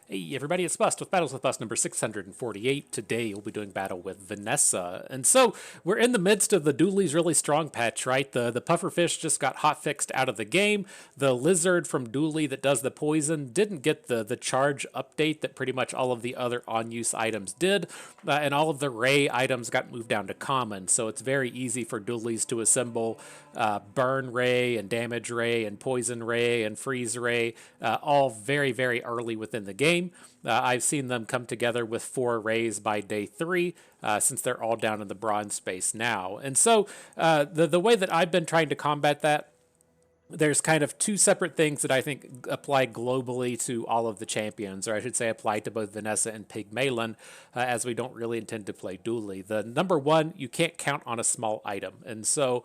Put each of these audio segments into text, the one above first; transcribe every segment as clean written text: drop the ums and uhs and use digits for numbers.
Hey everybody, it's Bust with Battles with Bust number 648. Today we'll be doing battle with Vanessa. And so we're in the midst of the Dooley's really strong patch, right? The pufferfish just got hotfixed out of the game. The lizard from Dooley that does the poison didn't get the charge update that pretty much all of the other on-use items did. And all of the Ray items got moved down to common. So it's very easy for Dooley's to assemble Burn Ray and Damage Ray and Poison Ray and Freeze Ray, all very, very early within the game. I've seen them come together with 4 rays by day 3, since they're all down in the bronze space now. And so the way that I've been trying to combat that, there's kind of 2 separate things that I think apply globally to all of the champions, or I should say apply to both Vanessa and Pygmalin, as we don't really intend to play Dooley. The number one, you can't count on a small item. And so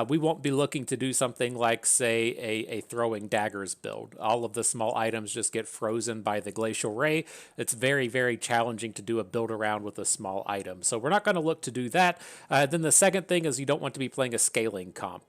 we won't be looking to do something like, say, a throwing daggers build. All of the small items just get frozen by the glacial ray. It's very, very challenging to do a build around with a small item. So we're not going to look to do that. Then the second thing is you don't want to be playing a scaling comp.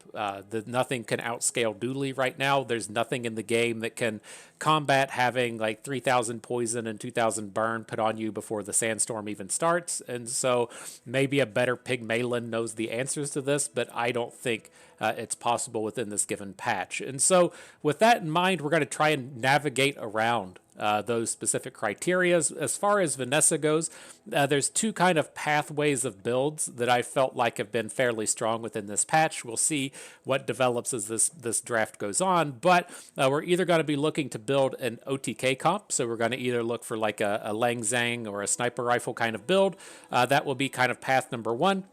Nothing can outscale Dooley right now. There's nothing in the game that can combat having like 3,000 poison and 2,000 burn put on you before the sandstorm even starts. And so maybe a better Pygmalin knows the answers to this, but I don't think it's possible within this given patch. And so with that in mind, we're going to try and navigate around those specific criteria. As far as Vanessa goes, there's 2 kind of pathways of builds that I felt like have been fairly strong within this patch. We'll see what develops as this draft goes on, but we're either going to be looking to build an OTK comp, so we're going to either look for like a Lang Zhang or a sniper rifle kind of build. That will be kind of path number 1.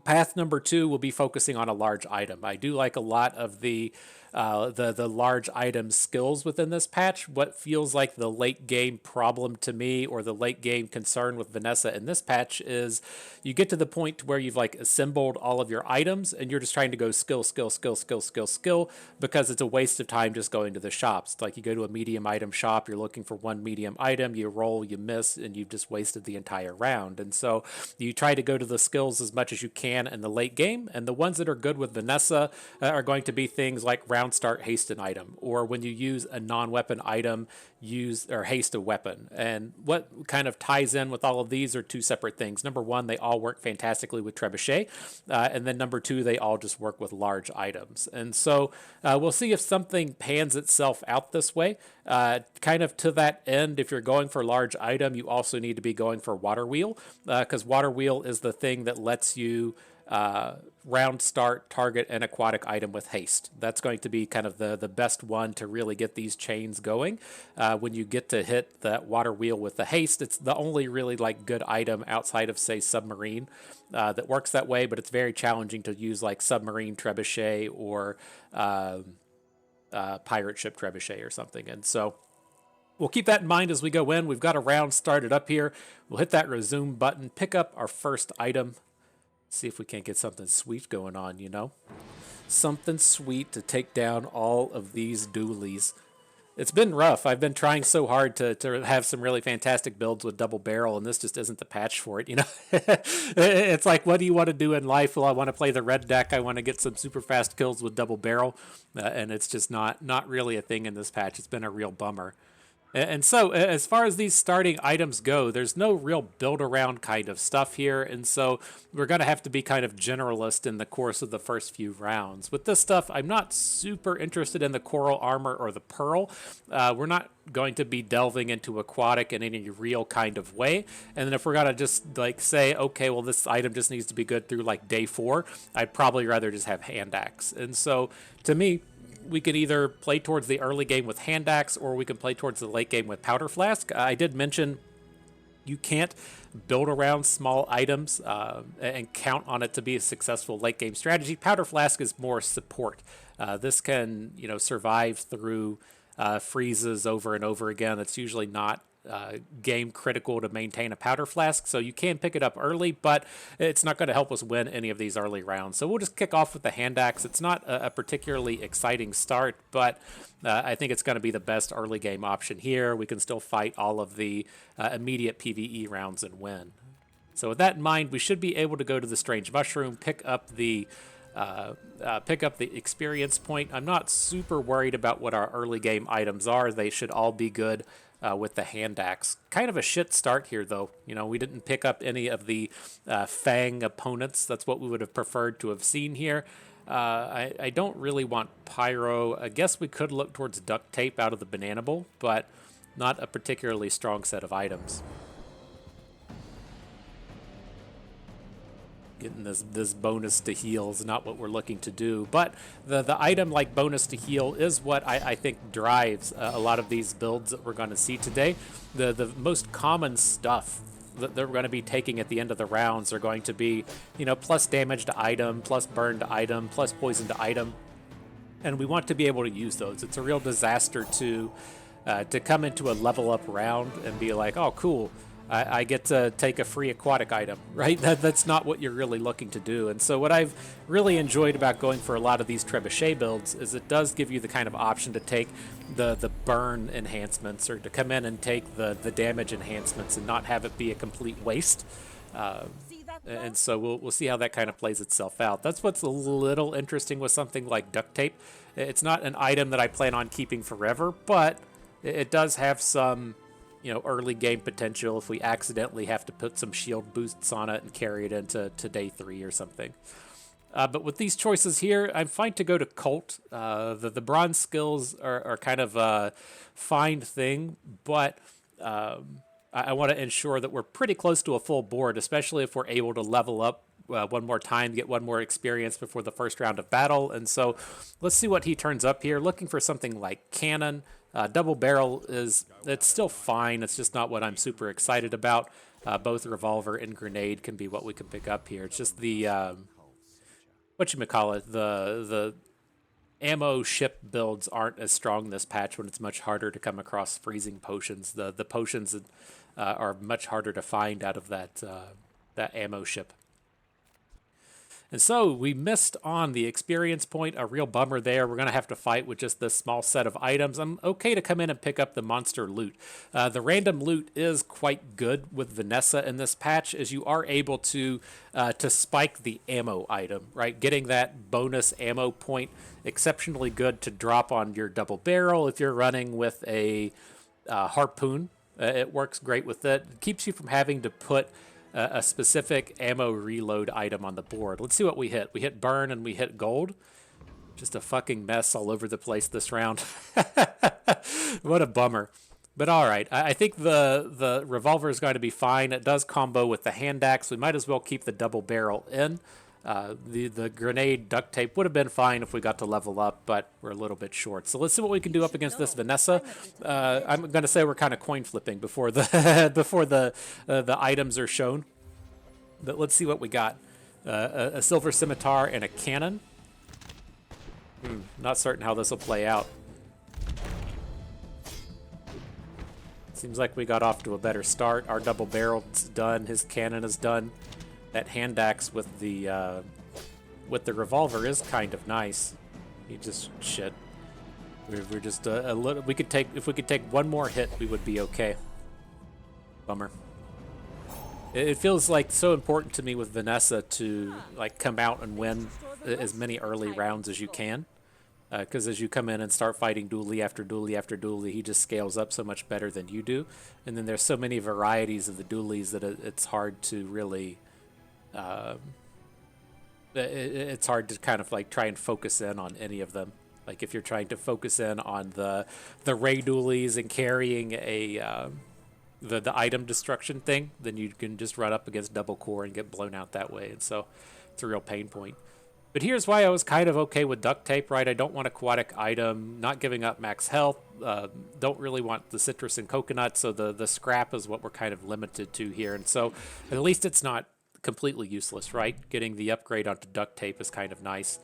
Path number 2 will be focusing on a large item. I do like a lot of the large item skills within this patch. What feels like the late game problem to me, or the late game concern with Vanessa in this patch, is you get to the point where you've like assembled all of your items and you're just trying to go skill, skill, skill, skill, skill, skill, because it's a waste of time just going to the shops. It's like you go to a medium item shop, you're looking for one medium item, you roll, you miss, and you've just wasted the entire round. And so you try to go to the skills as much as you can in the late game, and the ones that are good with Vanessa are going to be things like round start haste an item, or when you use a non-weapon item, use or haste a weapon. And what kind of ties in with all of these are 2 separate things. Number 1, they all work fantastically with trebuchet, and then number 2, they all just work with large items. And so we'll see if something pans itself out this way. Kind of to that end, if you're going for large item, you also need to be going for water wheel, because water wheel is the thing that lets you round start, target an aquatic item with haste. That's going to be kind of the best one to really get these chains going. When you get to hit that water wheel with the haste, it's the only really like good item outside of, say, submarine that works that way, but it's very challenging to use like submarine trebuchet or pirate ship trebuchet or something. And so we'll keep that in mind as we go in. We've got a round started up here. We'll hit that resume button, pick up our first item. See if we can't get something sweet going on, you know? Something sweet to take down all of these Doolies. It's been rough. I've been trying so hard to have some really fantastic builds with double barrel, and this just isn't the patch for it, you know? It's like, what do you want to do in life? Well, I want to play the red deck. I want to get some super fast kills with double barrel, and it's just not really a thing in this patch. It's been a real bummer. And so, as far as these starting items go, there's no real build-around kind of stuff here, and so we're going to have to be kind of generalist in the course of the first few rounds. With this stuff, I'm not super interested in the coral armor or the pearl. We're not going to be delving into aquatic in any real kind of way, and then if we're going to just like say, okay, well, this item just needs to be good through like day 4, I'd probably rather just have hand axe. And so, to me, we could either play towards the early game with hand axe, or we can play towards the late game with powder flask. I did mention you can't build around small items and count on it to be a successful late game strategy. Powder flask is more support. This can, survive through freezes over and over again. It's usually not game critical to maintain a powder flask, so you can pick it up early, but it's not going to help us win any of these early rounds. So we'll just kick off with the hand axe. It's not a particularly exciting start, but I think it's going to be the best early game option here. We can still fight all of the immediate PvE rounds and win. So with that in mind, we should be able to go to the strange mushroom, pick up the experience point. I'm not super worried about what our early game items are. They should all be good with the hand axe. Kind of a shit start here, though. You know, we didn't pick up any of the Fang opponents. That's what we would have preferred to have seen here. I don't really want Pyro. I guess we could look towards Duct Tape out of the Banana Bowl, but not a particularly strong set of items. Getting this bonus to heal is not what we're looking to do, but the item like bonus to heal is what I think drives a lot of these builds that we're going to see today. The most common stuff that they're going to be taking at the end of the rounds are going to be, you know, plus damage to item, plus burn to item, plus poison to item, and we want to be able to use those. It's a real disaster to come into a level up round and be like, oh, cool, I get to take a free aquatic item, right? That's not what you're really looking to do. And so what I've really enjoyed about going for a lot of these trebuchet builds is it does give you the kind of option to take the burn enhancements, or to come in and take the damage enhancements and not have it be a complete waste. And so we'll see how that kind of plays itself out. That's what's a little interesting with something like Duct Tape. It's not an item that I plan on keeping forever, but it does have some, you know, early game potential if we accidentally have to put some shield boosts on it and carry it into day 3 or something. But with these choices here, I'm fine to go to Cult. The bronze skills are kind of a fine thing, but I want to ensure that we're pretty close to a full board, especially if we're able to level up one more time, get one more experience before the first round of battle. And so let's see what he turns up here. Looking for something like Cannon. Double barrel it's still fine. It's just not what I'm super excited about. Both revolver and grenade can be what we can pick up here. It's just the whatchamacallit, the ammo ship builds aren't as strong this patch when it's much harder to come across freezing potions. The potions are much harder to find out of that ammo ship. And so we missed on the experience point, a real bummer there. We're going to have to fight with just this small set of items. I'm okay to come in and pick up the monster loot. The random loot is quite good with Vanessa in this patch, as you are able to spike the ammo item, right? Getting that bonus ammo point, exceptionally good to drop on your double barrel. If you're running with a harpoon, it works great with it. It keeps you from having to put a specific ammo reload item on the board. Let's see what we hit. We hit burn and we hit gold. Just a fucking mess all over the place this round. What a bummer. But all right, I think the revolver is going to be fine. It does combo with the hand axe. We might as well keep the double barrel in. The grenade duct tape would have been fine if we got to level up, but we're a little bit short. So let's see what we can do up against this Vanessa. I'm going to say we're kind of coin flipping before the before the items are shown. But let's see what we got. A silver scimitar and a cannon. Not certain how this will play out. Seems like we got off to a better start. Our double barrel's done. His cannon is done. That hand axe with the revolver is kind of nice. He just shit. We're just a little. We could take, if we could take one more hit, we would be okay. Bummer. It feels like so important to me with Vanessa to like come out and win as many early rounds as you can, because as you come in and start fighting dually after dually after dually, he just scales up so much better than you do. And then there's so many varieties of the dualies that it's hard to really. It's hard to kind of like try and focus in on any of them. Like if you're trying to focus in on the ray dualies and carrying a the item destruction thing, then you can just run up against double core and get blown out that way. And so it's a real pain point. But here's why I was kind of okay with duct tape, right? I don't want aquatic item, not giving up max health, don't really want the citrus and coconut, so the scrap is what we're kind of limited to here. And so at least it's not completely useless, right? Getting the upgrade onto duct tape is kind of nice.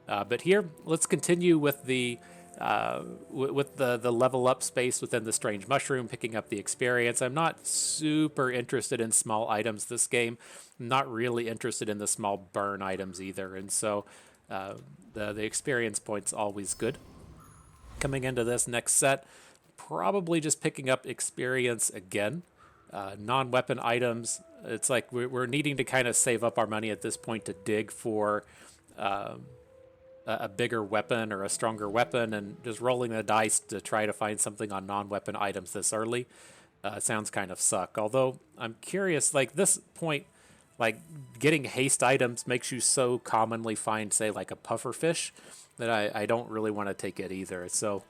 But here, let's continue with the level up space within the strange mushroom, picking up the experience. I'm not super interested in small items this game. I'm not really interested in the small burn items either, and so the experience point's always good. Coming into this next set, probably just picking up experience again. Non-weapon items, it's like we're needing to kind of save up our money at this point to dig for a bigger weapon or a stronger weapon, and just rolling the dice to try to find something on non-weapon items this early sounds kind of suck. Although I'm curious, like this point, like getting haste items makes you so commonly find, say, like a puffer fish that I don't really want to take it either. So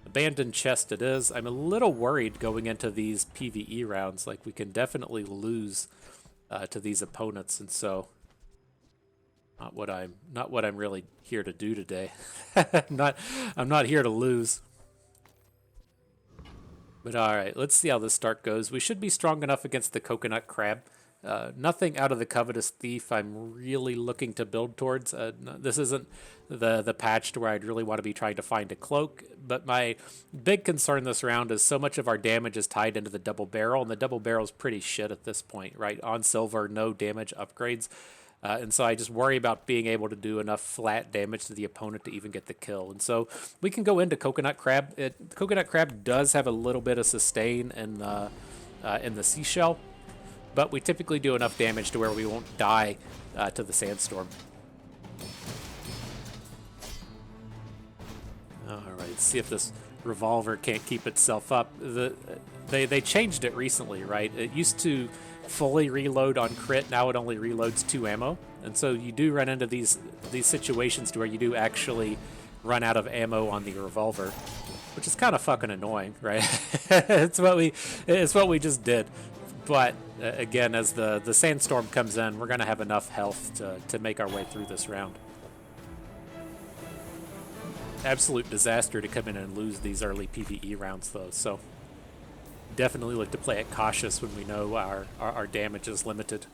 abandoned chest it is. I'm a little worried going into these PvE rounds. Like we can definitely lose to these opponents, and so not what I'm really here to do today. I'm not here to lose. But all right, let's see how this start goes. We should be strong enough against the coconut crab. Nothing out of the covetous thief I'm really looking to build towards. This isn't the patch to where I'd really want to be trying to find a cloak, but my big concern this round is so much of our damage is tied into the double barrel, and the double barrel's pretty shit at this point, right? On silver, no damage upgrades. And so I just worry about being able to do enough flat damage to the opponent to even get the kill. And so we can go into Coconut Crab. Coconut Crab does have a little bit of sustain in the seashell, but we typically do enough damage to where we won't die to the sandstorm. All right, let's see if this revolver can't keep itself up. They changed it recently, right? It used to fully reload on crit. Now it only reloads 2 ammo, and so you do run into these situations to where you do actually run out of ammo on the revolver, which is kind of fucking annoying, right? it's what we just did. But again, as the sandstorm comes in, we're gonna have enough health to make our way through this round. Absolute disaster to come in and lose these early PvE rounds, though. So definitely look to play it cautious when we know our damage is limited.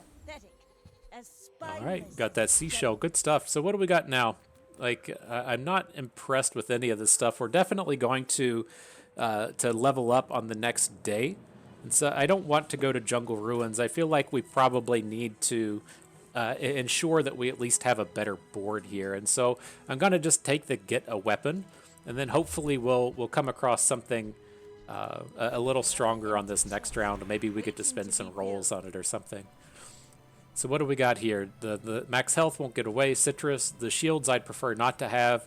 All right, got that seashell. Good stuff. So what do we got now? Like, I'm not impressed with any of this stuff. We're definitely going to level up on the next day. And so I don't want to go to Jungle Ruins. I feel like we probably need to ensure that we at least have a better board here. And so I'm going to just take the get a weapon, and then hopefully we'll come across something a little stronger on this next round. Maybe we get to spend some rolls on it or something. So what do we got here? The max health won't get away. Citrus. The shields I'd prefer not to have.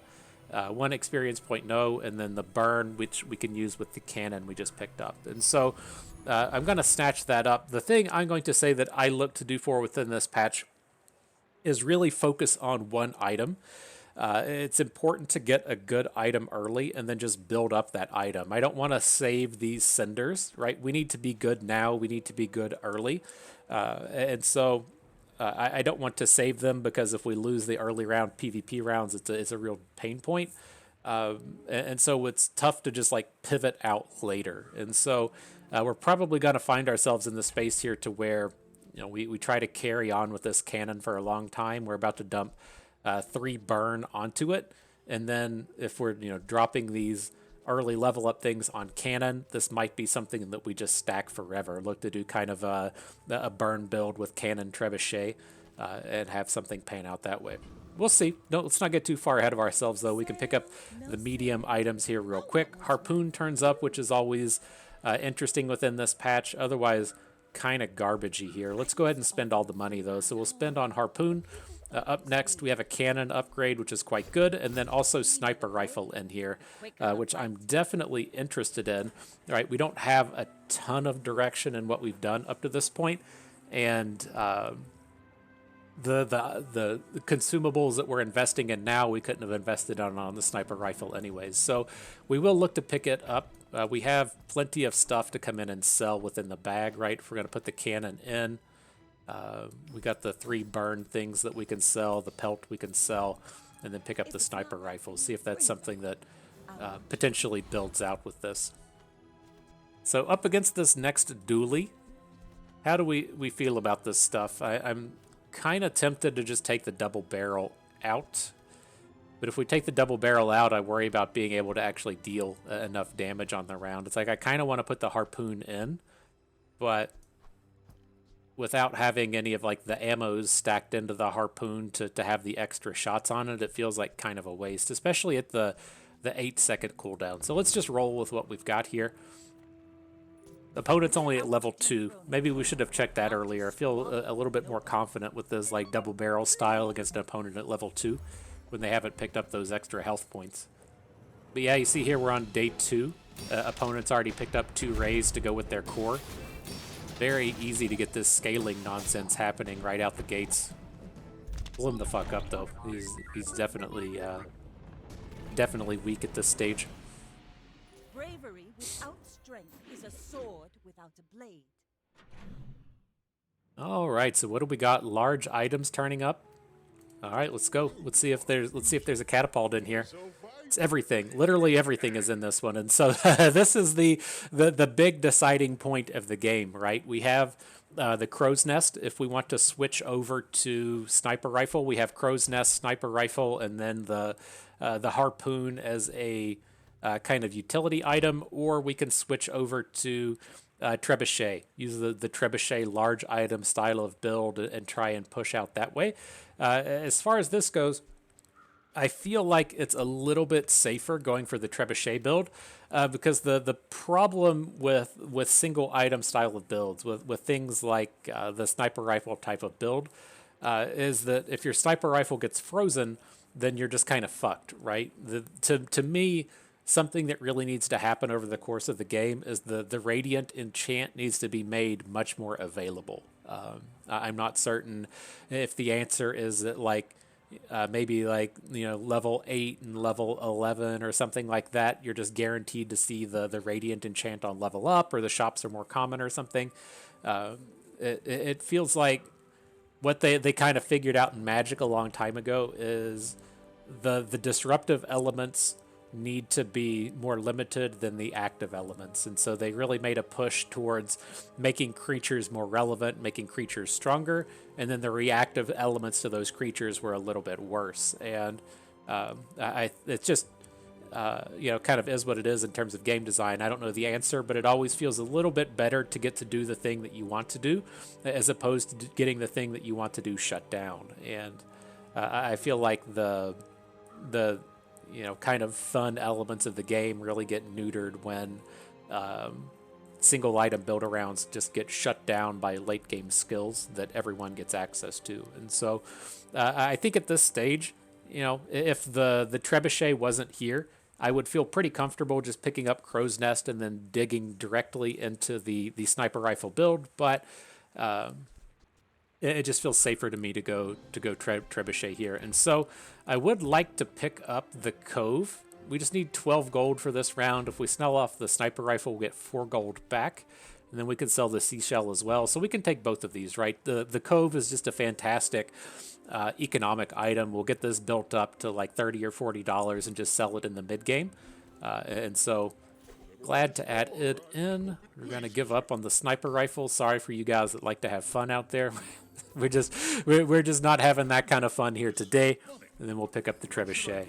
1 experience point, no. And then the burn, which we can use with the cannon we just picked up. And so I'm going to snatch that up. The thing I'm going to say that I look to do for within this patch is really focus on one item. It's important to get a good item early and then just build up that item. I don't want to save these cinders, right? We need to be good now. We need to be good early. And so I don't want to save them, because if we lose the early round PvP rounds, it's a real pain point. And so it's tough to just like pivot out later. And so we're probably going to find ourselves in the space here to where, you know, we try to carry on with this cannon for a long time. We're about to dump 3 burn onto it, and then if we're dropping these early level up things on cannon, this might be something that we just stack forever. Look to do kind of a burn build with cannon trebuchet and have something pan out that way. We'll see. Let's not get too far ahead of ourselves, though. We can pick up the medium items here real quick. Harpoon turns up, which is always interesting within this patch. Otherwise, kind of garbagey here. Let's go ahead and spend all the money, though. So we'll spend on Harpoon. Up next, we have a cannon upgrade, which is quite good, and then also sniper rifle in here, which I'm definitely interested in. All right, we don't have a ton of direction in what we've done up to this point, and the consumables that we're investing in now, we couldn't have invested on the sniper rifle anyways. So we will look to pick it up. We have plenty of stuff to come in and sell within the bag, right? If we're going to put the cannon in. We got the 3 burn things that we can sell, the pelt we can sell, and then pick up the sniper rifle. See if that's something that potentially builds out with this. So up against this next dually, how do we feel about this stuff? I'm kind of tempted to just take the double barrel out. But if we take the double barrel out, I worry about being able to actually deal enough damage on the round. It's like I kind of want to put the harpoon in, but without having any of like the ammos stacked into the harpoon to have the extra shots on it, it feels like kind of a waste, especially at the 8-second cooldown. So let's just roll with what we've got here. The opponent's only at level 2. Maybe we should have checked that earlier. I feel a little bit more confident with this like double barrel style against an opponent at level 2. when they haven't picked up those extra health points. But yeah, you see here we're on day 2. Opponents already picked up 2 rays to go with their core. Very easy to get this scaling nonsense happening right out the gates. Pull him the fuck up though. He's definitely definitely weak at this stage. Bravery without strength is a sword without a blade. All right, so what do we got? Large items turning up. All right, let's go. Let's see if there's a catapult in here. It's everything. Literally everything is in this one, and so this is the big deciding point of the game, right? We have the crow's nest. If we want to switch over to sniper rifle, we have crow's nest, sniper rifle, and then the harpoon as a kind of utility item, or we can switch over to trebuchet. Use the trebuchet large item style of build and try and push out that way. As far as this goes, I feel like it's a little bit safer going for the trebuchet build because the problem with single item style of builds, with things like the sniper rifle type of build, is that if your sniper rifle gets frozen, then you're just kind of fucked, right? To me, something that really needs to happen over the course of the game is the Radiant enchant needs to be made much more available. I'm not certain if the answer is that maybe level 8 and level 11 or something like that, you're just guaranteed to see the Radiant enchant on level up, or the shops are more common or something. It feels like what they kind of figured out in Magic a long time ago is the disruptive elements need to be more limited than the active elements. And so they really made a push towards making creatures more relevant, making creatures stronger, and then the reactive elements to those creatures were a little bit worse. And it's just, kind of is what it is in terms of game design. I don't know the answer, but it always feels a little bit better to get to do the thing that you want to do as opposed to getting the thing that you want to do shut down. And I feel like the kind of fun elements of the game really get neutered when single item build arounds just get shut down by late game skills that everyone gets access to. And so I think at this stage, if the trebuchet wasn't here, I would feel pretty comfortable just picking up Crow's Nest and then digging directly into the sniper rifle build. But it just feels safer to me to go trebuchet here. And so I would like to pick up the Cove. We just need 12 gold for this round. If we sell off the sniper rifle, we'll get 4 gold back. And then we can sell the seashell as well. So we can take both of these, right? The Cove is just a fantastic economic item. We'll get this built up to like $30 or $40 and just sell it in the mid game. And so glad to add it in. We're going to give up on the sniper rifle. Sorry for you guys that like to have fun out there. we're just not having that kind of fun here today. And then we'll pick up the trebuchet.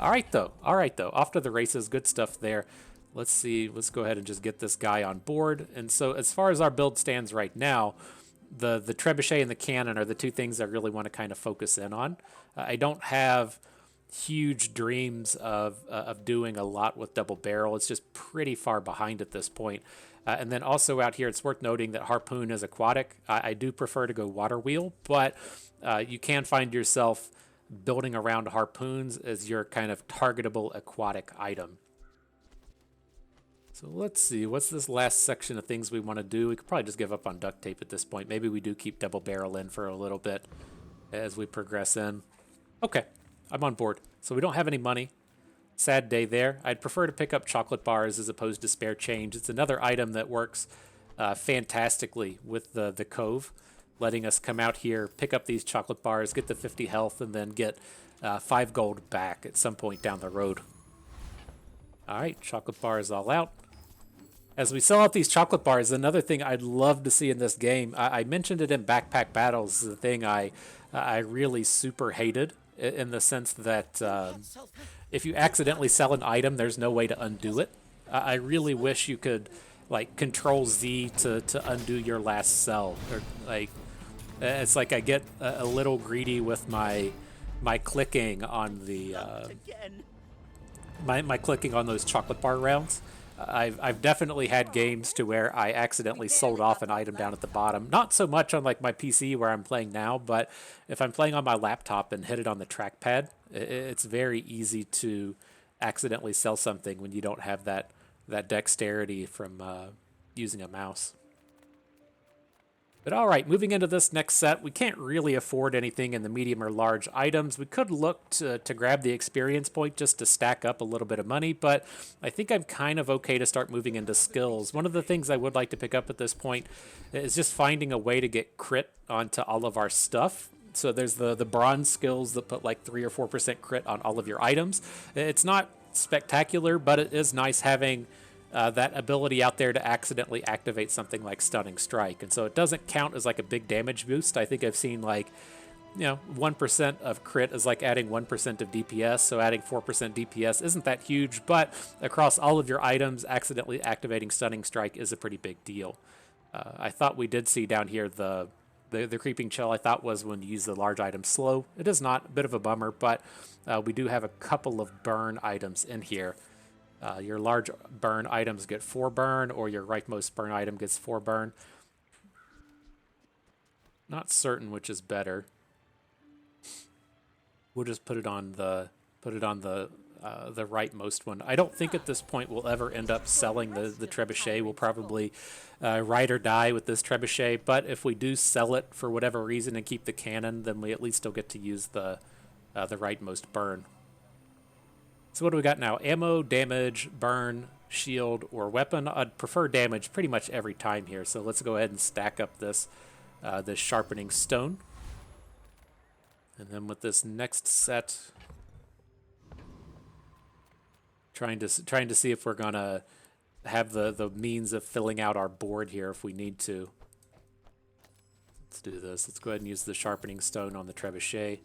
All right, though. Off to the races. Good stuff there. Let's see. Let's go ahead and just get this guy on board. And so as far as our build stands right now, the trebuchet and the cannon are the two things I really want to kind of focus in on. I don't have huge dreams of doing a lot with double barrel. It's just pretty far behind at this point. And then also out here, it's worth noting that harpoon is aquatic. I do prefer to go water wheel, but you can find yourself building around harpoons as your kind of targetable aquatic item. So let's see, what's this last section of things we want to do? We could probably just give up on duct tape at this point. Maybe we do keep double barrel in for a little bit as we progress in. Okay, I'm on board. So we don't have any money. Sad day there. I'd prefer to pick up chocolate bars as opposed to spare change. It's another item that works fantastically with the Cove, letting us come out here, pick up these chocolate bars, get the 50 health, and then get 5 gold back at some point down the road. All right, chocolate bars all out. As we sell out these chocolate bars, another thing I'd love to see in this game, I mentioned it in Backpack Battles, the thing I really super hated, in the sense that if you accidentally sell an item, there's no way to undo it. I really wish you could like Control Z to undo your last sell. Or like, it's like I get a little greedy with my clicking on the my clicking on those chocolate bar rounds. I've definitely had games to where I accidentally sold off an item down at the bottom. Not so much on like my PC where I'm playing now, but if I'm playing on my laptop and hit it on the trackpad, it's very easy to accidentally sell something when you don't have that dexterity from using a mouse. But all right, moving into this next set, we can't really afford anything in the medium or large items. We could look to grab the experience point just to stack up a little bit of money, but I think I'm kind of okay to start moving into skills. One of the things I would like to pick up at this point is just finding a way to get crit onto all of our stuff. So there's the bronze skills that put like 3 or 4% crit on all of your items. It's not spectacular, but it is nice having that ability out there to accidentally activate something like Stunning Strike. And so it doesn't count as like a big damage boost. I think I've seen like, 1% of crit is like adding 1% of DPS. So adding 4% DPS isn't that huge, but across all of your items, accidentally activating Stunning Strike is a pretty big deal. I thought we did see down here the creeping chill. I thought was when you use the large item slow. It is not, a bit of a bummer, but we do have a couple of burn items in here. Your large burn items get 4 burn, or your rightmost burn item gets 4 burn. Not certain which is better. We'll just put it on the rightmost one. I don't think at this point we'll ever end up selling the trebuchet. We'll probably ride or die with this trebuchet. But if we do sell it for whatever reason and keep the cannon, then we at least still get to use the rightmost burn. So what do we got now? Ammo, damage, burn, shield, or weapon. I'd prefer damage pretty much every time here. So let's go ahead and stack up this sharpening stone. And then with this next set, trying to see if we're gonna have the means of filling out our board here if we need to. Let's do this. Let's go ahead and use the sharpening stone on the trebuchet.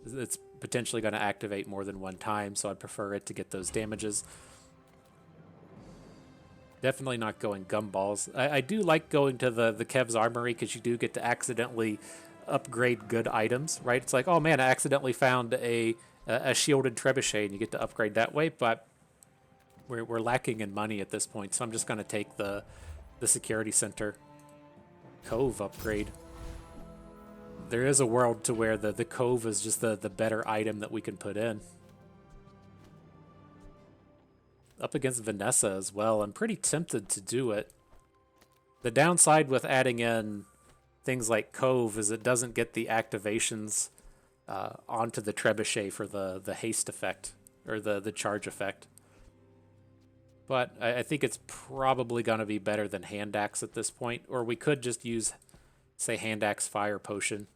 It's potentially going to activate more than one time, so I'd prefer it to get those damages. Definitely not going gumballs. I do like going to the Kev's Armory because you do get to accidentally upgrade good items, right? It's like, oh man, I accidentally found a shielded trebuchet, and you get to upgrade that way, but we're lacking in money at this point, so I'm just going to take the security center Cove upgrade. There is a world to where the Cove is just the better item that we can put in. Up against Vanessa as well. I'm pretty tempted to do it. The downside with adding in things like Cove is it doesn't get the activations onto the trebuchet for the haste effect, or the charge effect. But I think it's probably going to be better than Hand Axe at this point. Or we could just use, say, Hand Axe Fire Potion.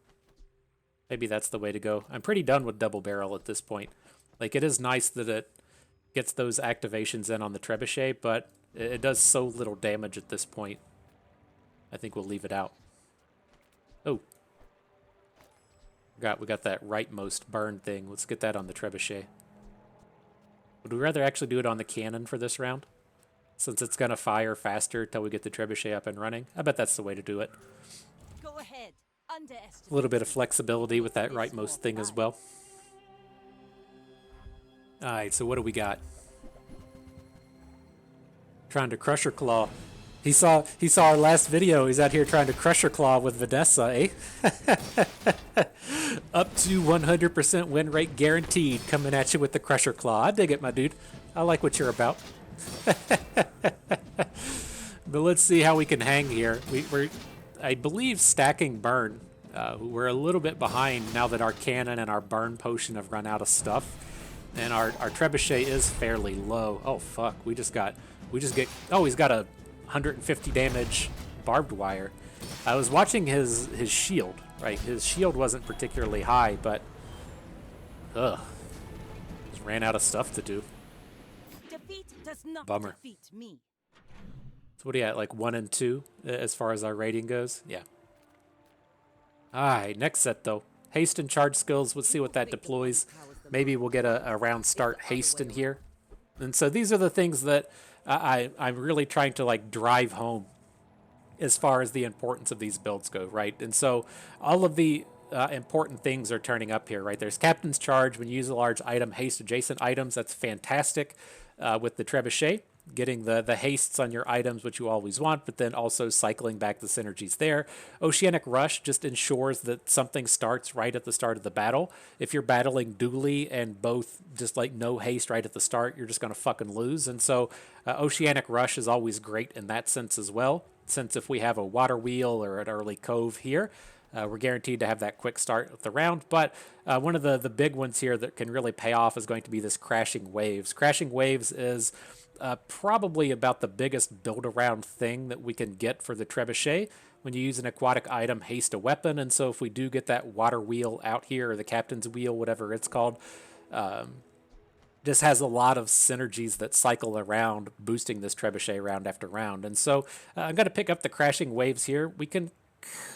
Maybe that's the way to go. I'm pretty done with Double Barrel at this point. Like, it is nice that it gets those activations in on the trebuchet, but it does so little damage at this point. I think we'll leave it out. Oh. We got that rightmost burn thing. Let's get that on the trebuchet. Would we rather actually do it on the cannon for this round? Since it's going to fire faster till we get the trebuchet up and running. I bet that's the way to do it. Go ahead. A little bit of flexibility with that rightmost thing as well. Alright, so what do we got? Trying to Crusher Claw. He saw our last video. He's out here trying to Crusher Claw with Vanessa, eh? Up to 100% win rate guaranteed, coming at you with the Crusher Claw. I dig it, my dude. I like what you're about. But let's see how we can hang here. We're I believe stacking burn. We're a little bit behind now that our cannon and our burn potion have run out of stuff. And our trebuchet is fairly low. Oh fuck, we just get, oh, he's got a 150 damage barbed wire. I was watching his shield, right? His shield wasn't particularly high, but just ran out of stuff to do. Defeat does not Bummer. defeat me. So what are you at, like 1 and 2 as far as our rating goes? Yeah. Alright, next set though. Haste and charge skills, let's see what that deploys. Maybe we'll get a round start haste in here. And so these are the things that I'm really trying to like drive home as far as the importance of these builds go, right? And so all of the important things are turning up here, right? There's Captain's Charge when you use a large item, haste adjacent items. That's fantastic with the trebuchet. getting the hastes on your items, which you always want, but then also cycling back the synergies there. Oceanic Rush just ensures that something starts right at the start of the battle. If you're battling Dooley and both just like no haste right at the start, you're just going to fucking lose. And so Oceanic Rush is always great in that sense as well, since if we have a water wheel or an early cove here, we're guaranteed to have that quick start of the round. But one of the big ones here that can really pay off is going to be this Crashing Waves. Crashing Waves is probably about the biggest build-around thing that we can get for the Trebuchet. When you use an aquatic item, haste a weapon. And so if we do get that water wheel out here, or the captain's wheel, whatever it's called, this has a lot of synergies that cycle around, boosting this Trebuchet round after round. And so I'm going to pick up the Crashing Waves here. We can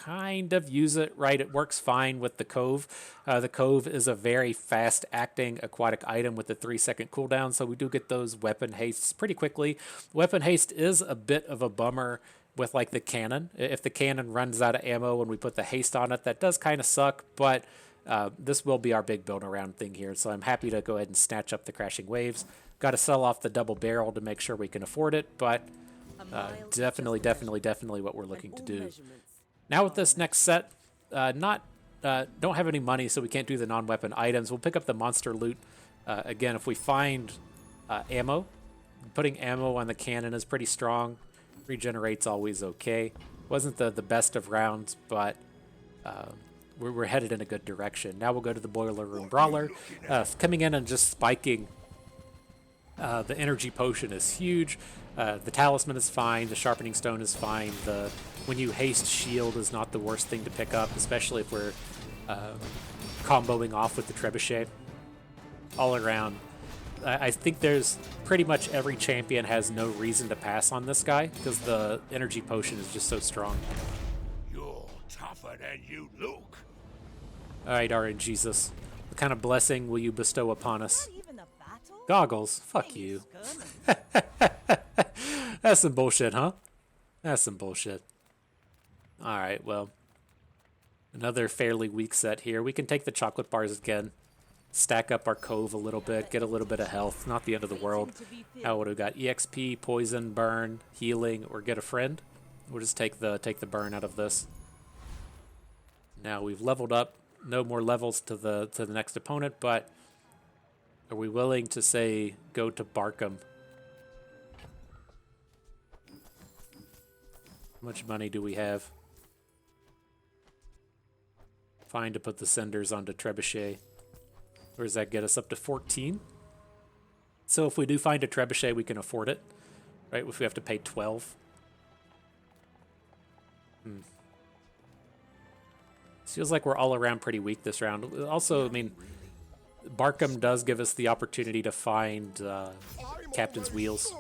kind of use it, right? It works fine with the Cove. The Cove is a very fast-acting aquatic item with a 3-second cooldown, so we do get those weapon hastes pretty quickly. Weapon haste is a bit of a bummer with, like, the cannon. If the cannon runs out of ammo and we put the haste on it, that does kind of suck, but this will be our big build-around thing here, so I'm happy to go ahead and snatch up the Crashing Waves. Got to sell off the double barrel to make sure we can afford it, but definitely what we're looking to do. Now with this next set, don't have any money, so we can't do the non-weapon items. We'll pick up the monster loot. Again, if we find ammo, putting ammo on the cannon is pretty strong. Regenerate's always okay. Wasn't the best of rounds, but we're headed in a good direction. Now we'll go to the Boiler Room Brawler. Coming in and just spiking the energy potion is huge. The talisman is fine. The sharpening stone is fine. When you haste shield is not the worst thing to pick up, especially if we're comboing off with the trebuchet. All around, I think there's pretty much every champion has no reason to pass on this guy because the energy potion is just so strong. You're tougher than you look. All right, RNGesus. What kind of blessing will you bestow upon us? Not even a battle? Goggles? Fuck you. That's some bullshit, huh? That's some bullshit. All right, well, another fairly weak set here. We can take the chocolate bars again, stack up our Cove a little bit, get a little bit of health. Not the end of the world. Now what do we got? EXP, poison, burn, healing, or get a friend. We'll just take the burn out of this. Now we've leveled up. No more levels to the next opponent, but are we willing to say go to Barkham? How much money do we have? Fine to put the cinders onto Trebuchet. Where does that get us? Up to 14? So if we do find a Trebuchet, we can afford it. Right? If we have to pay 12. Feels like we're all around pretty weak this round. Also, I mean, Barkham does give us the opportunity to find Captain's Wheels.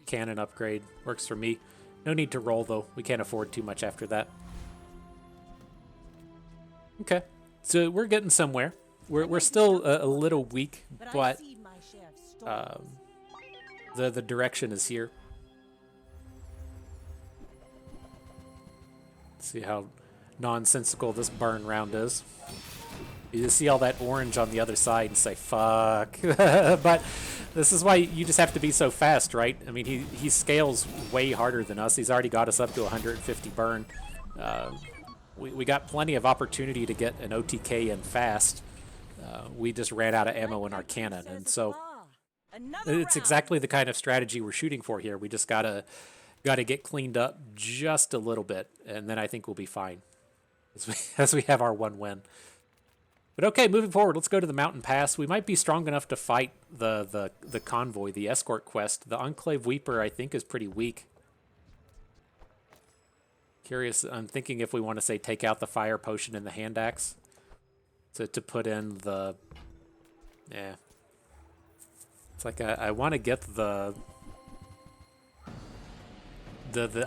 Cannon upgrade. Works for me. No need to roll, though. We can't afford too much after that. Okay. So we're getting somewhere. We're still a little weak, but the direction is here. Let's see how nonsensical this burn round is. You just see all that orange on the other side and say, fuck. But this is why you just have to be so fast, right? I mean, he scales way harder than us. He's already got us up to 150 burn. We got plenty of opportunity to get an OTK in fast. We just ran out of ammo in our cannon. And so it's exactly the kind of strategy we're shooting for here. We just gotta get cleaned up just a little bit, and then I think we'll be fine. As we have our one win. But okay, moving forward, let's go to the Mountain Pass. We might be strong enough to fight the convoy, the escort quest. The Enclave Weeper, I think, is pretty weak. Curious, I'm thinking if we want to, say, take out the fire potion and the hand axe to put in the... Yeah. It's like I want to get the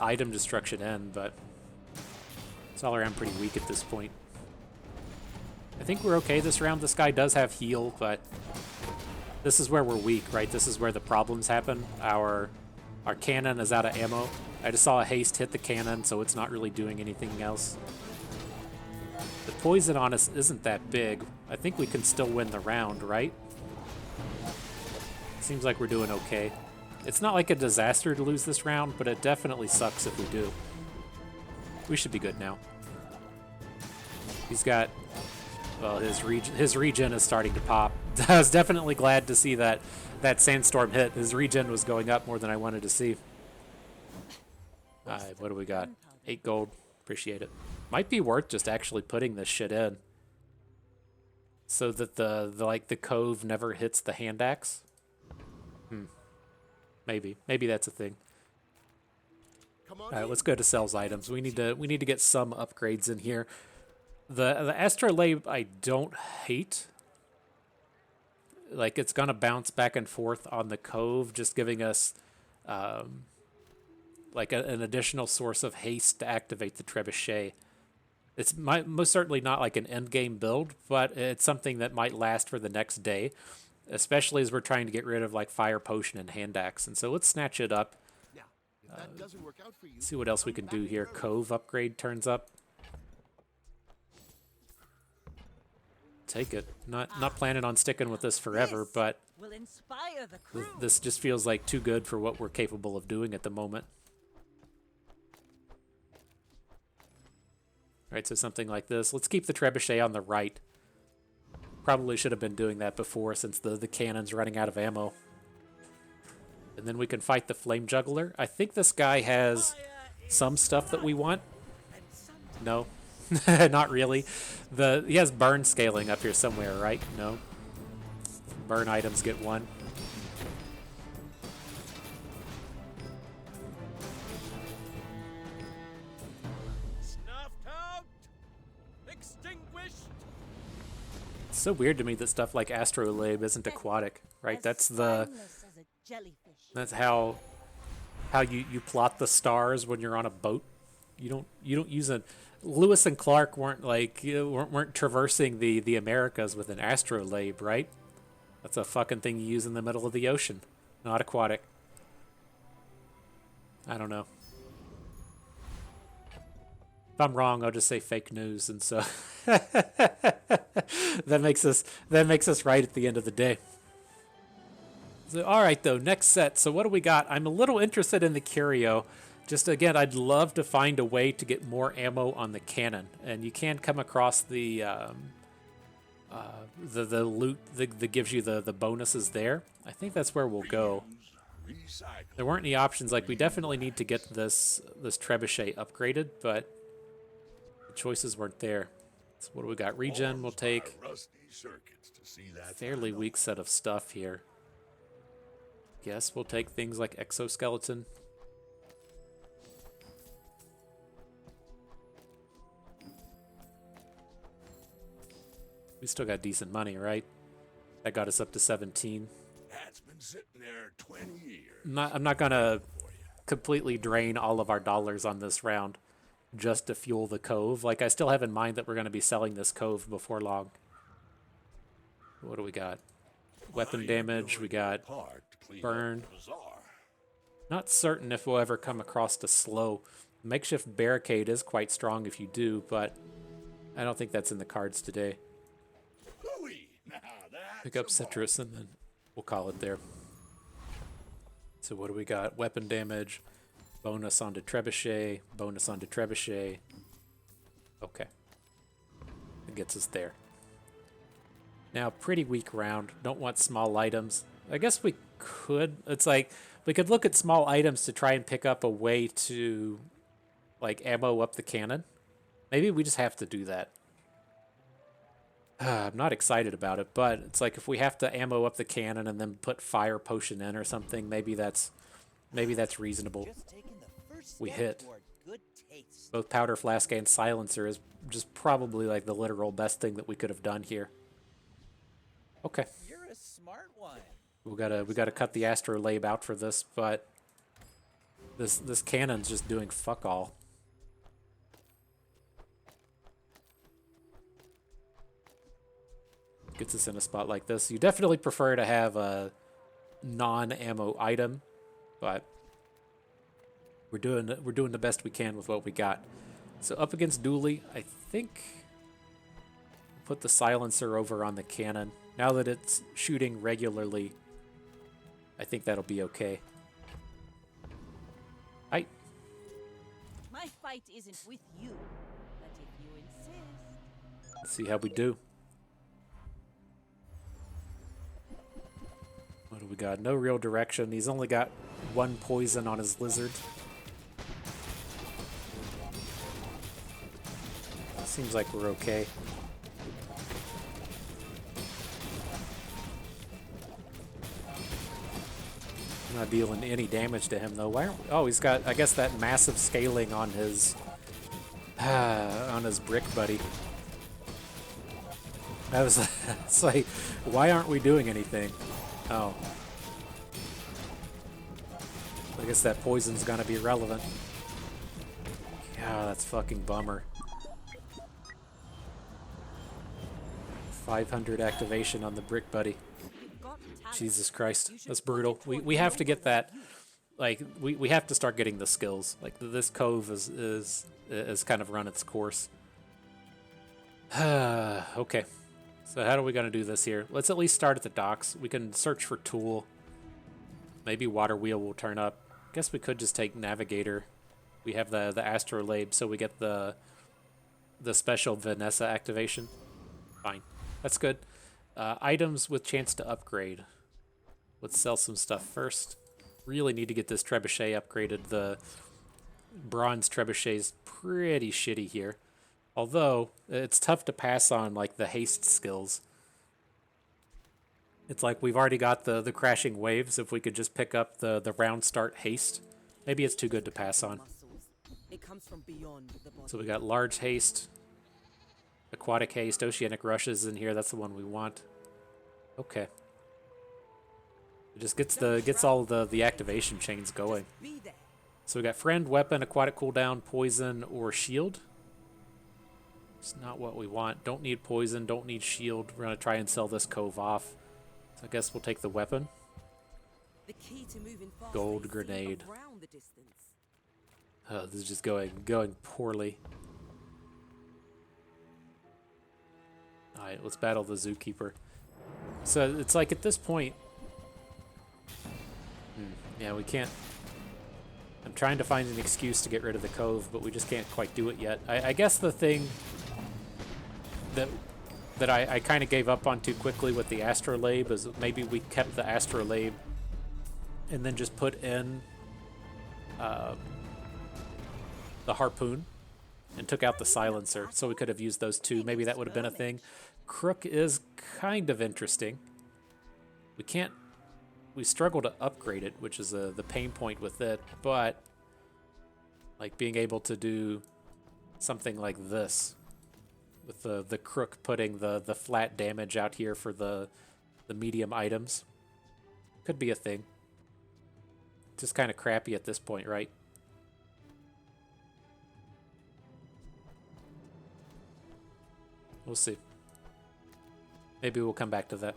item destruction in, but... It's all around pretty weak at this point. I think we're okay this round. This guy does have heal, but this is where we're weak, right? This is where the problems happen. Our cannon is out of ammo. I just saw a haste hit the cannon, so it's not really doing anything else. The poison on us isn't that big. I think we can still win the round, right? Seems like we're doing okay. It's not like a disaster to lose this round, but it definitely sucks if we do. We should be good now. He's got, well, his regen is starting to pop. I was definitely glad to see that sandstorm hit. His regen was going up more than I wanted to see. What do we got? 8 gold. Appreciate it. Might be worth just actually putting this shit in, so that the cove never hits the hand axe. Maybe that's a thing. All right, let's go to sells items. We need to get some upgrades in here. The astrolabe I don't hate. Like, it's gonna bounce back and forth on the cove, just giving us like an additional source of haste to activate the trebuchet. It's most certainly not like an end game build, but it's something that might last for the next day, especially as we're trying to get rid of like fire potion and hand axe. And so let's snatch it up. See what else we can do here. Cove upgrade turns up. Take it. Not planning on sticking with this forever, but will inspire the crew. this just feels like too good for what we're capable of doing at the moment. All right, so something like this. Let's keep the trebuchet on the right. Probably should have been doing that before, since the cannon's running out of ammo. And then we can fight the flame juggler. I think this guy has some stuff that we want. No, not really. He has burn scaling up here somewhere, right? No. Burn items get 1. Snuffed out! Extinguished! It's so weird to me that stuff like astrolabe isn't aquatic, right? That's how you plot the stars when you're on a boat. You don't use a. Lewis and Clark weren't like weren't traversing the Americas with an astrolabe, right? That's a fucking thing you use in the middle of the ocean, not aquatic. I don't know. If I'm wrong, I'll just say fake news, and so that makes us right at the end of the day. So, all right, though, next set. So what do we got? I'm a little interested in the curio. Just again, I'd love to find a way to get more ammo on the cannon, and you can come across the loot that gives you the bonuses there. I think that's where we'll go. There weren't any options. Like, we definitely need to get this trebuchet upgraded, but the choices weren't there. So what do we got? Regen we'll take. Fairly weak set of stuff here. Guess we'll take things like exoskeleton. We still got decent money, right? That got us up to 17. That's been sitting there 20 years. I'm not gonna completely drain all of our dollars on this round just to fuel the cove. Like, I still have in mind that we're gonna be selling this cove before long. What do we got? Weapon damage, we got burn. Not certain if we'll ever come across to slow. Makeshift barricade is quite strong if you do, but I don't think that's in the cards today. Pick up citrus and then we'll call it there. So what do we got? Weapon damage, bonus onto trebuchet, bonus onto trebuchet. Okay. It gets us there. Now, pretty weak round. Don't want small items. I guess we could. It's like, we could look at small items to try and pick up a way to, like, ammo up the cannon. Maybe we just have to do that. I'm not excited about it, but it's like if we have to ammo up the cannon and then put fire potion in or something, maybe that's reasonable. We hit. Both powder flask and silencer is just probably like the literal best thing that we could have done here. Okay. You're a smart one. We gotta cut the astrolabe out for this, but this cannon's just doing fuck all. Gets us in a spot like this. You definitely prefer to have a non-ammo item, but we're doing the best we can with what we got. So up against Dooley, I think put the silencer over on the cannon. Now that it's shooting regularly, I think that'll be okay. My fight isn't with you, but if you insist. Let's see how we do. What do we got? No real direction. He's only got one poison on his lizard. Seems like we're okay. I'm not dealing any damage to him though. Why aren't we? Oh, he's got, I guess, that massive scaling on his brick buddy. I was it's like, why aren't we doing anything? Oh. I guess that poison's gonna be relevant. Yeah, that's fucking bummer. 500 activation on the brick buddy. Jesus Christ, that's brutal. We have to get that. Like we have to start getting the skills. Like this cove is kind of run its course. Okay. So how are we gonna do this here? Let's at least start at the docks. We can search for tool. Maybe water wheel will turn up. Guess we could just take navigator. We have the astrolabe, so we get the special Vanessa activation. Fine, that's good. Items with chance to upgrade. Let's sell some stuff first. Really need to get this trebuchet upgraded. The bronze trebuchet is pretty shitty here. Although, it's tough to pass on, like, the haste skills. It's like we've already got the crashing waves. If we could just pick up the round start haste. Maybe it's too good to pass on. It comes from beyond the body. So we got large haste, aquatic haste, oceanic rushes in here. That's the one we want. Okay. It just gets all the activation chains going. Be there. So we got friend, weapon, aquatic cooldown, poison, or shield. It's not what we want. Don't need poison, don't need shield. We're gonna try and sell this cove off. So I guess we'll take the weapon. The key to moving fast Gold is grenade. around the distance. Oh, this is just going poorly. Alright, let's battle the zookeeper. So it's like at this point... yeah, we can't... I'm trying to find an excuse to get rid of the cove, but we just can't quite do it yet. I guess the thing that I kind of gave up on too quickly with the astrolabe is maybe we kept the astrolabe and then just put in the harpoon and took out the silencer, so we could have used those two. Maybe that would have been a thing. Crook is kind of interesting. We struggle to upgrade it, which is the pain point with it, but like being able to do something like this with the crook putting the flat damage out here for the medium items could be a thing. Just kind of crappy at this point, right? We'll see. Maybe we'll come back to that.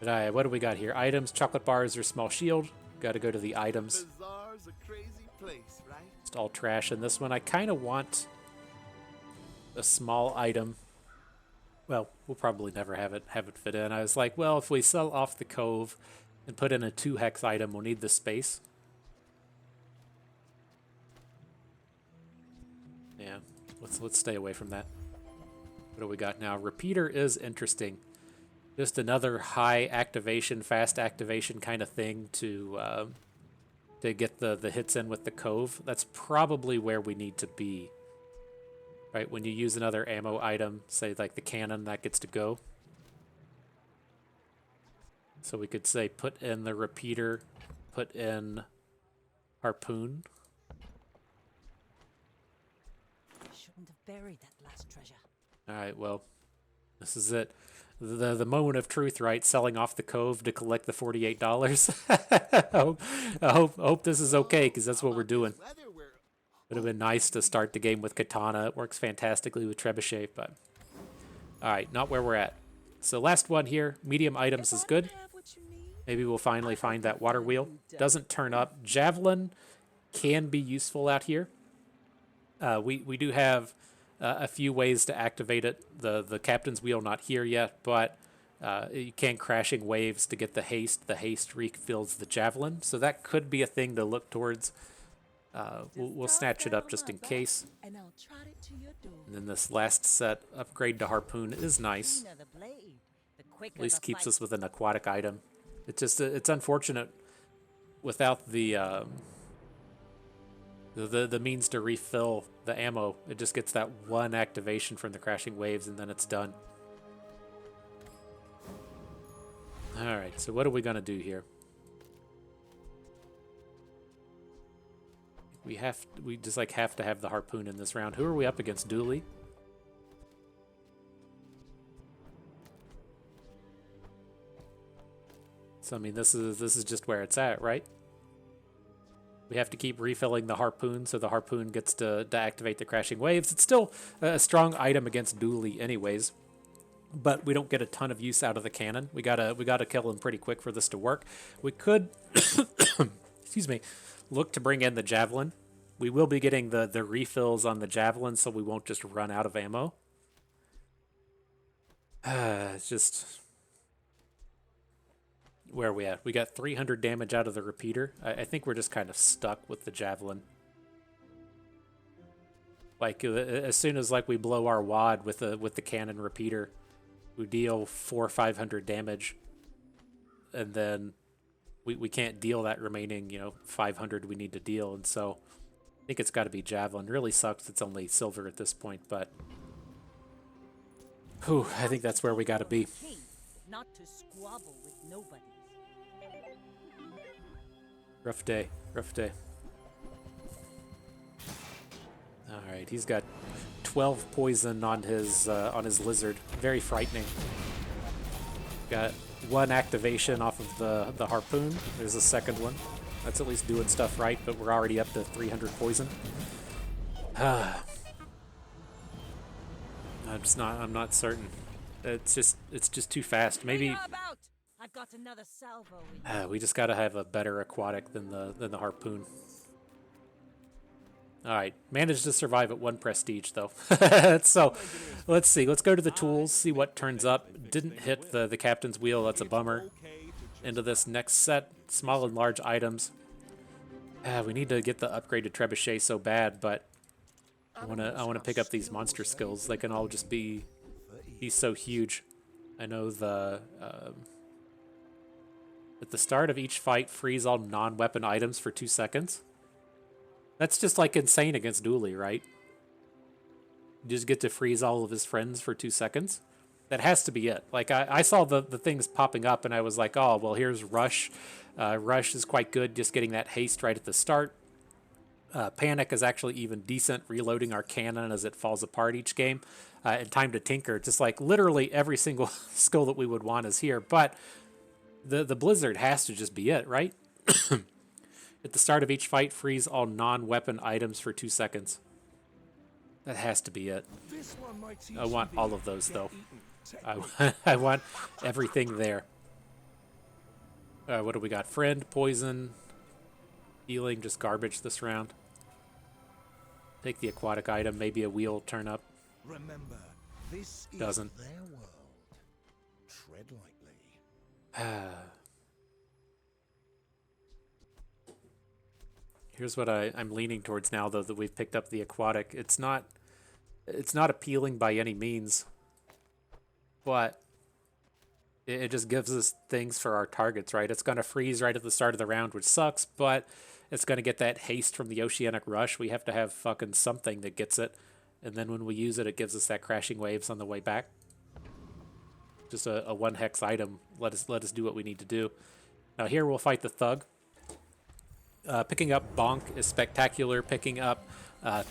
But what do we got here? Items, chocolate bars, or small shield. Got to go to the items. Bazaar's a crazy place, right? Just all trash in this one. I kind of want a small item. Well, we'll probably never have it fit in. I was like, well, if we sell off the cove and put in a 2-hex item, we'll need the space. Yeah, let's stay away from that. What do we got now? Repeater is interesting. Just another high activation, fast activation kind of thing to get the hits in with the cove. That's probably where we need to be. Right, when you use another ammo item, say like the cannon, that gets to go. So we could say put in the repeater, put in harpoon. I shouldn't have buried that last treasure. All right, well, this is it. The moment of truth, right? Selling off the cove to collect the $48. I hope this is okay, because that's what we're doing. Would have been nice to start the game with katana. It works fantastically with trebuchet, but all right, not where we're at. So last one here, medium items is good. Maybe we'll finally find that water wheel. Doesn't turn up. Javelin can be useful out here. We do have a few ways to activate it. The captain's wheel not here yet, but you can crashing waves to get the haste. The haste refills the javelin, so that could be a thing to look towards. We'll snatch it up just in case. And I'll trot it to your door. And then this last set, upgrade to harpoon, is nice. Cleaner the blade, the quicker At least the keeps fight. us with an aquatic item. It's just it's unfortunate without the means to refill the ammo. It just gets that one activation from the crashing waves and then it's done. All right, so what are we gonna do here? We just like have to have the harpoon in this round. Who are we up against? Dooley? So I mean, this is just where it's at, right? We have to keep refilling the harpoon so the harpoon gets to activate the crashing waves. It's still a strong item against Dooley anyways, but we don't get a ton of use out of the cannon. We gotta kill him pretty quick for this to work. We could, excuse me, look to bring in the javelin. We will be getting the refills on the javelin, so we won't just run out of ammo. It's just... Where are we at? We got 300 damage out of the repeater. I think we're just kind of stuck with the javelin. Like as soon as like we blow our wad with the cannon repeater, we deal 400 or 500 damage, and then we can't deal that remaining 500 we need to deal, and so I think it's got to be javelin. Really sucks. It's only silver at this point, but whew, I think that's where we got to be. King, not to squabble with nobody. Rough day, rough day. All right, he's got 12 poison on his lizard. Very frightening. Got one activation off of the harpoon. There's a second one. That's at least doing stuff right, but we're already up to 300 poison. I'm not certain. It's just too fast. Maybe About? I've got another salvo. we just gotta have a better aquatic than the harpoon. All right, managed to survive at 1 prestige though. So let's see. Let's go to the tools, see what turns up. Didn't hit the captain's wheel. That's a bummer. Into this next set, small and large items. We need to get the upgraded trebuchet so bad, but I wanna pick up these monster skills. They can all just be so huge. I know at the start of each fight, freeze all non-weapon items for 2 seconds. That's just like insane against Dooley, right? You just get to freeze all of his friends for 2 seconds. That has to be it. Like I saw the things popping up and I was like, oh, well, here's Rush. Rush is quite good, just getting that haste right at the start. Panic is actually even decent, reloading our cannon as it falls apart each game. And Time to Tinker, just like literally every single skill that we would want is here. But the Blizzard has to just be it, right? At the start of each fight, freeze all non-weapon items for 2 seconds. That has to be it. I want all of those, though. I want everything there. What do we got? Friend, poison, healing, just garbage this round. Take the aquatic item, maybe a wheel turn up. Remember, this is Doesn't. their world. Tread lightly. Here's what I'm leaning towards now, though, that we've picked up the aquatic. It's not appealing by any means, but it just gives us things for our targets, right? It's going to freeze right at the start of the round, which sucks, but it's going to get that haste from the Oceanic Rush. We have to have fucking something that gets it, and then when we use it, it gives us that crashing waves on the way back. Just a 1 hex item. Let us do what we need to do. Now here we'll fight the Thug. Picking up Bonk is spectacular. Picking up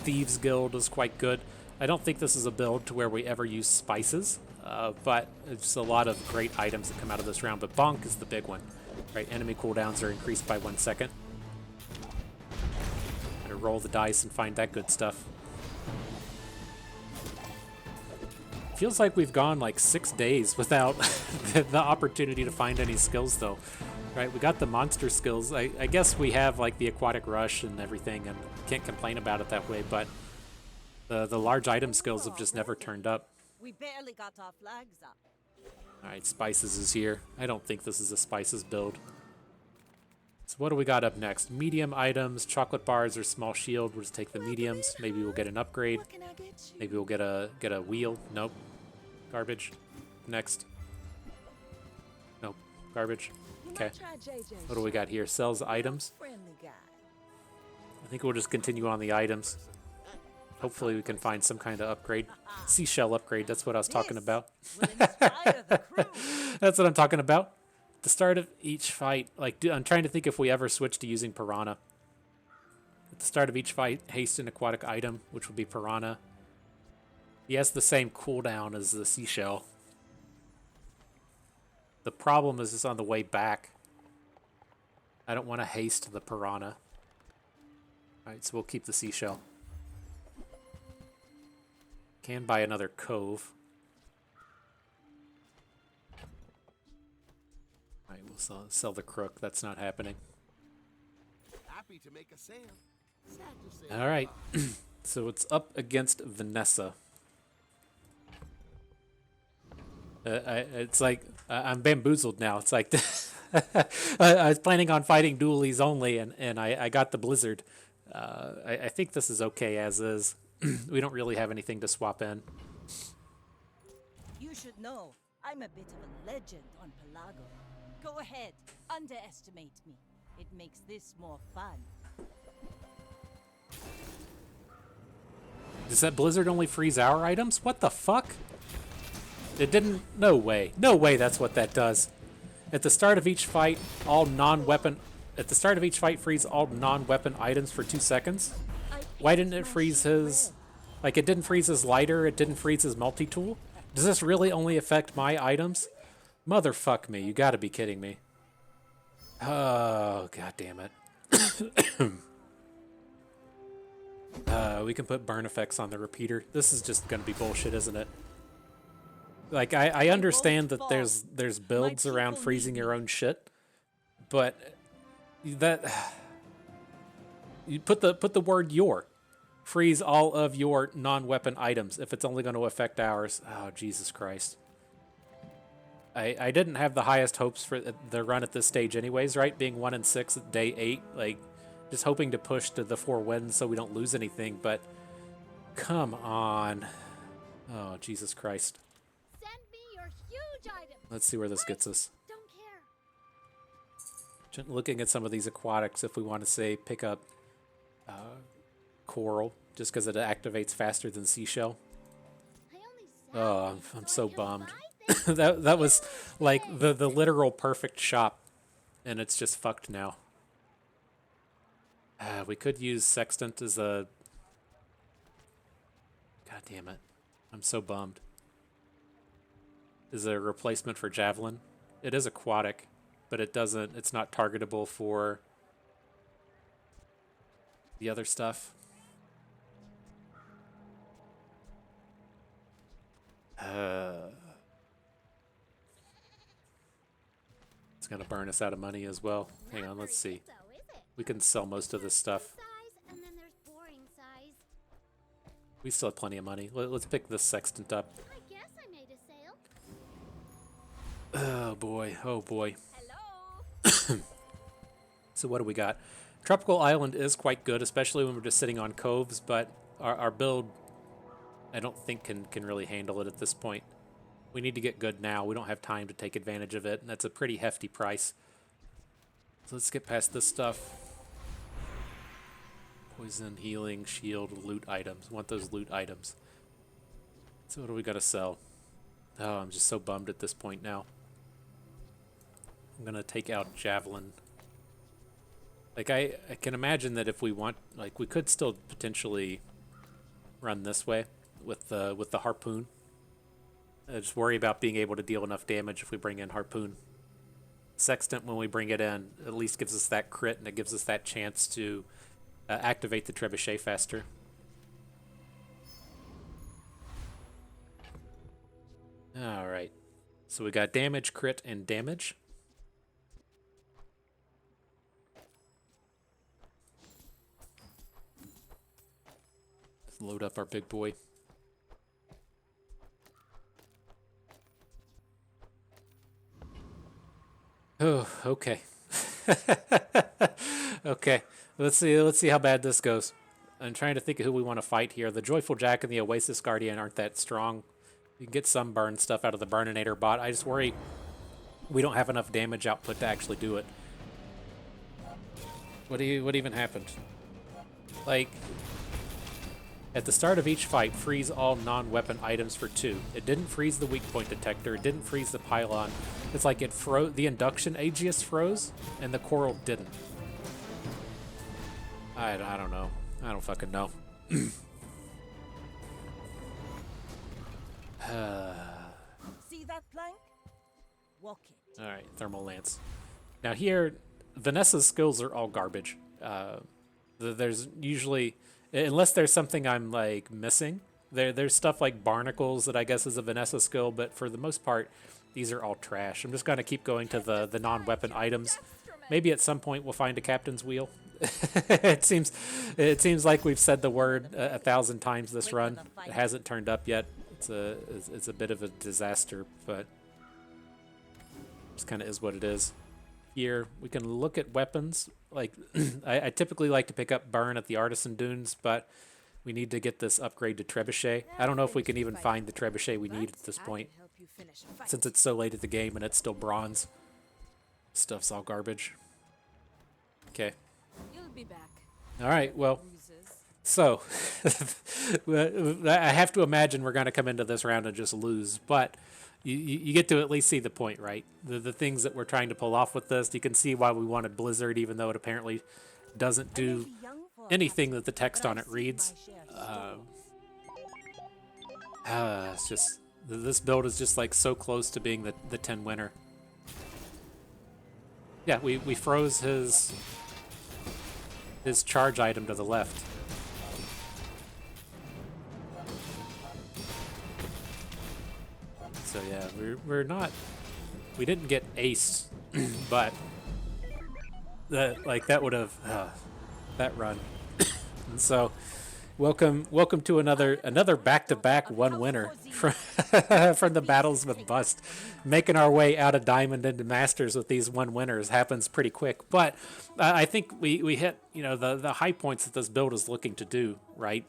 Thieves Guild is quite good. I don't think this is a build to where we ever use spices, but it's a lot of great items that come out of this round. But Bonk is the big one, right? Enemy cooldowns are increased by 1 second. Gotta roll the dice and find that good stuff. Feels like we've gone like 6 days without the opportunity to find any skills, though. Right, we got the monster skills. I guess we have like the aquatic rush and everything, and can't complain about it that way, but the large item skills have just never turned up. We barely got our flags up. All right, spices is here. I don't think this is a spices build. So what do we got up next? Medium items, chocolate bars or small shield. We'll just take the mediums. Maybe we'll get an upgrade. What can I get you? Maybe we'll get a wheel. Nope. Garbage. Next. Nope. Garbage. You Okay. might try JJ. What do we got here? Sells items. Friendly guy. I think we'll just continue on the items. Hopefully we can find some kind of upgrade. Seashell upgrade, that's what I was talking This about. will inspire the crew. That's what I'm talking about. The start of each fight, like, I'm trying to think if we ever switch to using Piranha. At the start of each fight, haste an aquatic item, which will be Piranha. He has the same cooldown as the Seashell. The problem is it's on the way back. I don't want to haste the Piranha. Alright, so we'll keep the Seashell. Can buy another Cove. Alright, we'll sell the Crook. That's not happening. Happy to make a sale. Sad to say. Alright, so it's up against Vanessa. It's like, I'm bamboozled now. It's like, I was planning on fighting dualies only, and I got the Blizzard. I think this is okay as is. We don't really have anything to swap in. You should know, I'm a bit of a legend on Pelago. Go ahead, underestimate me. It makes this more fun. Does that Blizzard only freeze our items? What the fuck? It didn't... No way. No way that's what that does. At the start of each fight, all non-weapon... At the start of each fight, freeze all non-weapon items for 2 seconds? Why didn't it freeze his... Like, it didn't freeze his lighter, it didn't freeze his multi-tool? Does this really only affect my items? Motherfuck me, you gotta be kidding me. Oh, god damn it. We can put burn effects on the repeater. This is just gonna be bullshit, isn't it? Like, I understand that there's builds around freezing your own shit, but that... You put the word your. Freeze all of your non-weapon items if it's only going to affect ours. Oh, Jesus Christ. I didn't have the highest hopes for the run at this stage anyways, right? Being 1 and 6 at day 8. Like, just hoping to push to the 4 wins so we don't lose anything, but... Come on. Oh, Jesus Christ. Send me your huge item. Let's see where this gets us. Don't care. Looking at some of these aquatics, if we want to say pick up coral, just because it activates faster than seashell. I only Oh, sell I'm things so I can bummed. buy things that was like the literal perfect shop, and it's just fucked now. We could use Sextant as a... God damn it. I'm so bummed. Is a replacement for Javelin. It is aquatic, but it's not targetable for the other stuff. It's gonna burn us out of money as well. Hang on, let's see. so, is it? We can sell most of this stuff. Size, and then there's boring size. We still have plenty of money. Let's pick this Sextant up. I guess I made a sale. Oh boy, oh boy. Hello. So what do we got? Tropical Island is quite good, especially when we're just sitting on coves, but our build, I don't think can really handle it at this point. We need to get good now. We don't have time to take advantage of it, and that's a pretty hefty price. So let's get past this stuff. Poison, healing, shield, loot items. Want those loot items. So what do we got to sell? Oh, I'm just so bummed at this point now. I'm going to take out Javelin. Like, I can imagine that if we want... Like, we could still potentially run this way with the Harpoon. Just worry about being able to deal enough damage if we bring in Harpoon. Sextant, when we bring it in, at least gives us that crit, and it gives us that chance to activate the Trebuchet faster. Alright. So we got damage, crit, and damage. Let's load up our big boy. Oh, okay. Okay, let's see how bad this goes. I'm trying to think of who we want to fight here. The Joyful Jack and the Oasis Guardian aren't that strong. You can get some burn stuff out of the Burninator bot. I just worry we don't have enough damage output to actually do it. What even happened? Like, at the start of each fight, freeze all non-weapon items for 2. It didn't freeze the weak point detector. It didn't freeze the pylon. It's like it froze. The induction Aegis froze, and the coral didn't. I don't know. I don't fucking know. See that plank? Walk it. All right, thermal lance. Now here, Vanessa's skills are all garbage. There's usually, unless there's something I'm like missing, there's stuff like barnacles that I guess is a Vanessa skill, but for the most part, these are all trash. I'm just gonna keep going to the non-weapon items. Maybe at some point we'll find a captain's wheel. it seems like we've said the word 1,000 times this run. It hasn't turned up yet. It's a bit of a disaster, but just kind of is what it is. Here we can look at weapons. Like I typically like to pick up burn at the Artisan Dunes, but we need to get this upgrade to Trebuchet. I don't know if we can even find the Trebuchet we need at this point, since it's so late at the game and it's still bronze. Stuff's all garbage. Okay. You'll be back. All right. Well, Losers. so I have to imagine we're going to come into this round and just lose, but you get to at least see the point, right? The things that we're trying to pull off with this. You can see why we wanted Blizzard, even though it apparently doesn't do anything that the text on it reads. It's just, this build is just like so close to being the 10 winner. Yeah, we froze his charge item to the left. So yeah, we're not, we didn't get aced, but that would have that run. And so welcome to another back-to-back one winner from the Battles with Bust. Making our way out of Diamond into Masters with these one winners happens pretty quick, but I think we hit the high points that this build is looking to do, right?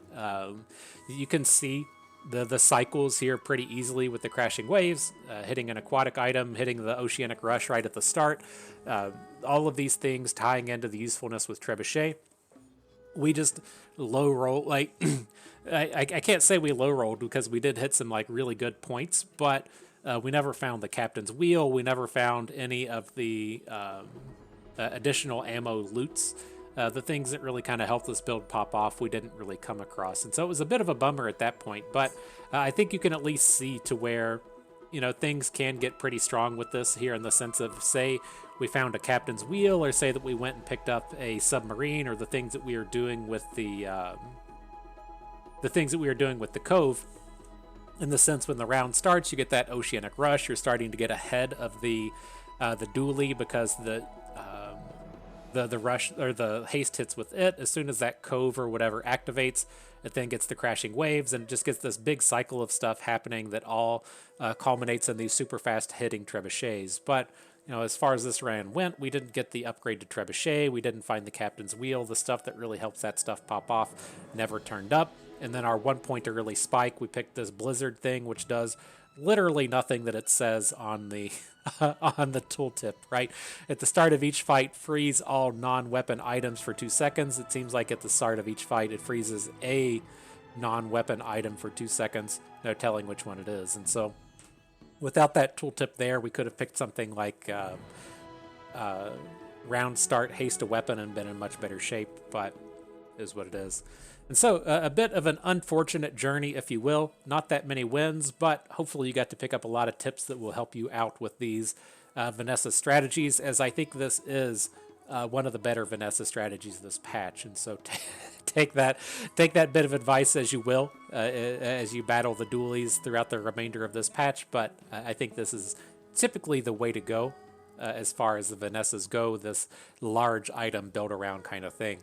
You can see the cycles here pretty easily with the crashing waves, hitting an aquatic item, hitting the oceanic rush right at the start. All of these things tying into the usefulness with Trebuchet. We just low roll, like I can't say we low rolled because we did hit some like really good points, but we never found the captain's wheel. We never found any of the additional ammo loots. The things that really kind of helped this build pop off, we didn't really come across. And so it was a bit of a bummer at that point, but I think you can at least see to where, things can get pretty strong with this here in the sense of, say, we found a captain's wheel, or say that we went and picked up a submarine, or the things that we are doing with the cove. In the sense, when the round starts, you get that oceanic rush. You're starting to get ahead of the dually because the rush or the haste hits with it. As soon as that cove or whatever activates, it then gets the crashing waves, and it just gets this big cycle of stuff happening that all culminates in these super fast hitting trebuchets. But as far as this round went, we didn't get the upgrade to Trebuchet. We didn't find the captain's wheel. The stuff that really helps that stuff pop off never turned up. And then our 1 point early spike, we picked this Blizzard thing, which does literally nothing that it says on the on the tooltip, right? At the start of each fight, freeze all non-weapon items for 2 seconds. It seems like at the start of each fight, it freezes a non-weapon item for 2 seconds, no telling which one it is. And so without that tooltip there, we could have picked something like round start, haste a weapon, and been in much better shape, but it is what it is. And so a bit of an unfortunate journey, if you will. Not that many wins, but hopefully you got to pick up a lot of tips that will help you out with these Vanessa strategies, as I think this is one of the better Vanessa strategies of this patch. And so take that bit of advice as you will, as you battle the dualies throughout the remainder of this patch. But I think this is typically the way to go as far as the Vanessas go, this large item build around kind of thing.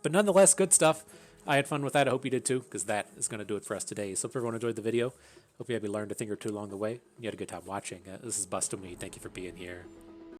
But nonetheless, good stuff. I had fun with that. I hope you did too, because that is going to do it for us today. So if everyone enjoyed the video, hope you maybe learned a thing or two along the way. You had a good time watching. This is Bust Me. Thank you for being here.